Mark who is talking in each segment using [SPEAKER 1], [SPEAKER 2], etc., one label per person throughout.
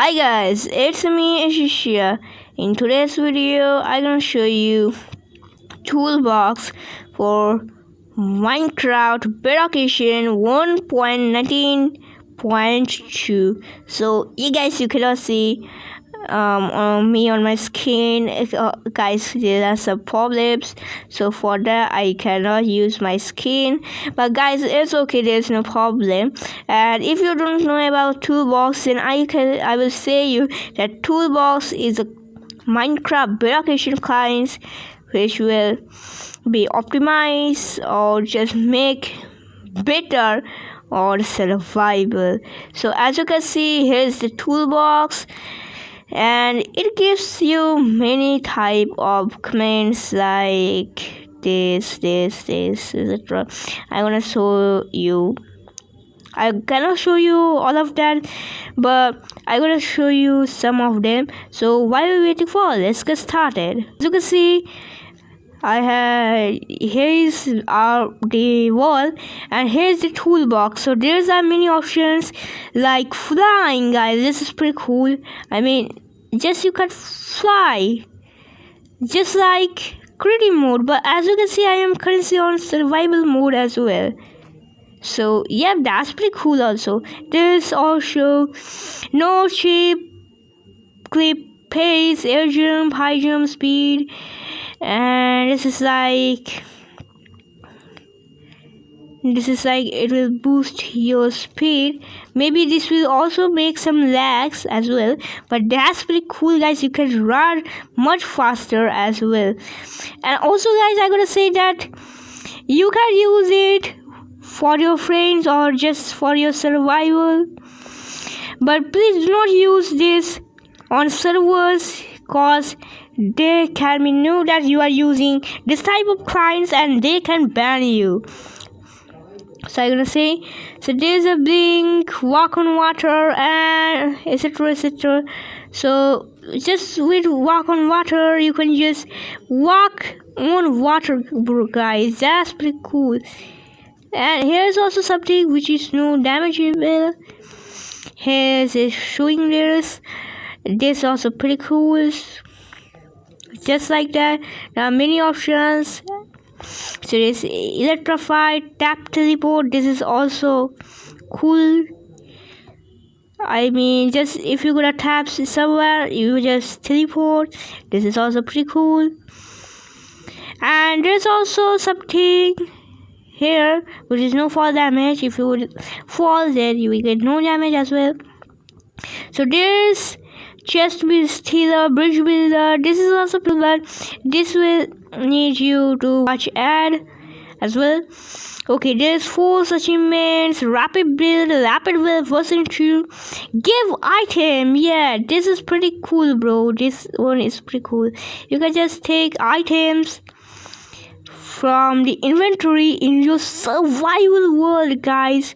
[SPEAKER 1] Hi guys, it's me Aditya. In today's video, I'm gonna show you Toolbox for Minecraft Bedrock Edition 1.19.2. So you guys, you cannot see me on my screen, guys. There are some problems, so for that I cannot use my screen, but guys, it's okay, there's no problem. And if you don't know about Toolbox, then I will say you that Toolbox is a Minecraft Bedrock Edition client which will be optimized or just make better or survival. So as you can see, here's the Toolbox, and it gives you many type of commands like this, etc. I'm gonna show you. I cannot show you all of that, but I'm gonna show you some of them. So while we're waiting for, let's get started. As you can see, here's the wall, and here's the toolbox. So there's many options like flying, guys. This is pretty cool. I mean, just you can fly just like creative mode, but as you can see, I am currently on survival mode as well. So yeah, that's pretty cool. Also, there's also no shape, clip, pace, air jump, high jump, speed, and this is like it will boost your speed. Maybe this will also make some lags as well, but that's pretty cool, guys. You can run much faster as well. And also, guys, I'm gonna say that you can use it for your friends or just for your survival, but please do not use this on servers, cause they can be know that you are using this type of clients and they can ban you. So I'm gonna say, so there's a blink, walk on water, and etc. So just with walk on water, you can just walk on water, bro, guys. That's pretty cool. And here's also something which is no damageable. Here's is showing this. This is also pretty cool. Just like that, there are many options. So this electrified, tap, teleport. This is also cool. I mean, just if you're gonna tap somewhere, you just teleport. This is also pretty cool. And there's also something here which is no fall damage. If you would fall, then you will get no damage as well. So there's chest stealer, bridge builder. This is also cool, but this will need you to watch ad as well. Okay, there's 4 achievements: rapid build, rapid build, version 2, give item. Yeah, this is pretty cool, bro. This one is pretty cool. You can just take items from the inventory in your survival world, guys,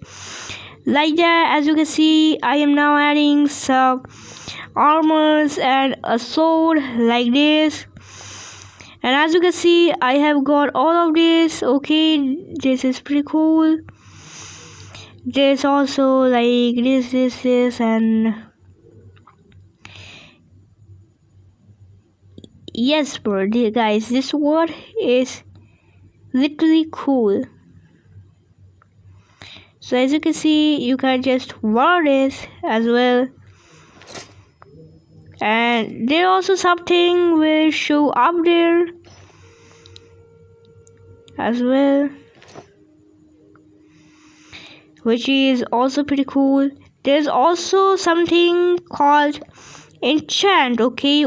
[SPEAKER 1] like that. As you can see, I am now adding some armors and a sword like this, and as you can see, I have got all of this. Okay, this is pretty cool. There's also like this, and yes, bro, guys, this word is literally cool. So as you can see, you can just wear this as well. And there also something will show up there as well, which is also pretty cool. There's also something called enchant. Okay,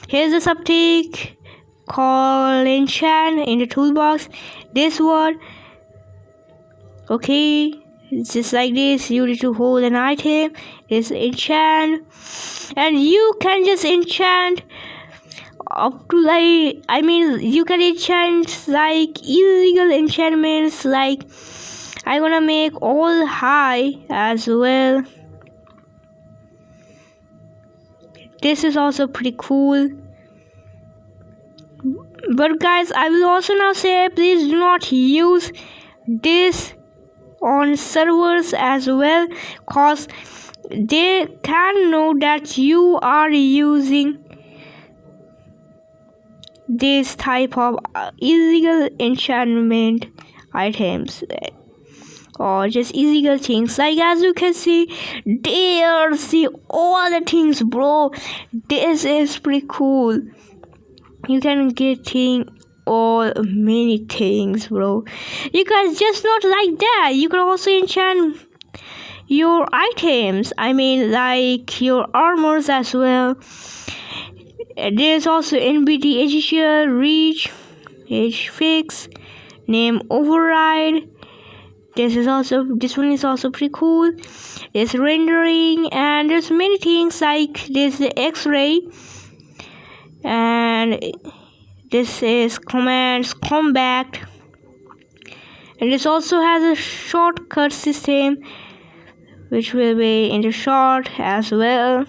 [SPEAKER 1] here's a something called enchant in the toolbox. This one, okay, it's just like this. You need to hold an item, this enchant, and you can just enchant up to like, I mean, you can enchant like illegal enchantments. Like I'm gonna make all high as well. This is also pretty cool. But guys, I will also now say, please do not use this on servers as well, cause they can know that you are using this type of illegal enchantment items or just illegal things. Like as you can see, there's all the things, bro. This is pretty cool. You can get all many things, bro. You guys, just not like that, you can also enchant your items, I mean like your armors as well. There's also NBT Edition, Reach, Age Fix, Name Override. This one is also pretty cool. There's rendering, and there's many things like this X-ray, and this is commands combat, and this also has a shortcut system which will be in the short as well.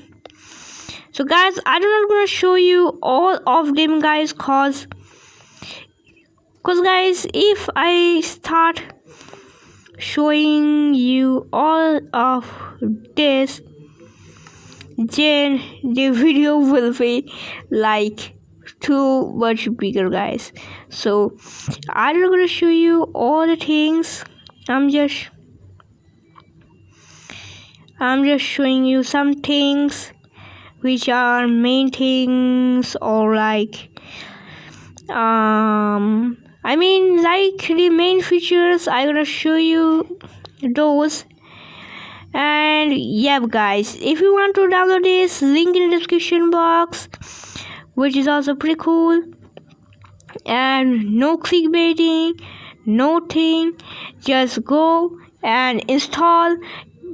[SPEAKER 1] So guys, I'm not gonna show you all of them, guys, cause guys, if I start showing you all of this, then the video will be like too much bigger, guys. So I'm not gonna show you all the things. I'm just showing you some things which are main things, or like I mean like the main features. I'm gonna show you those. And yeah guys, if you want to download this, link in the description box, which is also pretty cool. And no clickbaiting, nothing, just go and install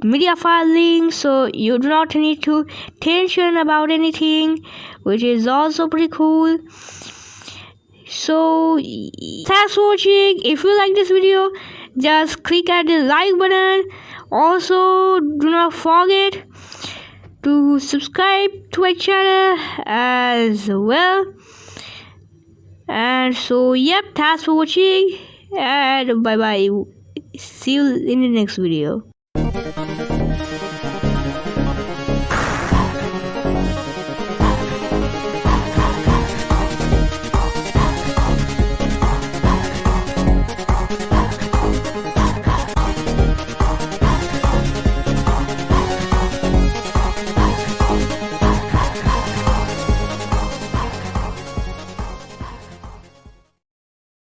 [SPEAKER 1] media file link, so you do not need to tension about anything, which is also pretty cool. So thanks for watching. If you like this video, just click at the like button. Also, do not forget to subscribe to my channel as well. And so yep, thanks for watching, and bye bye. See you in the next video.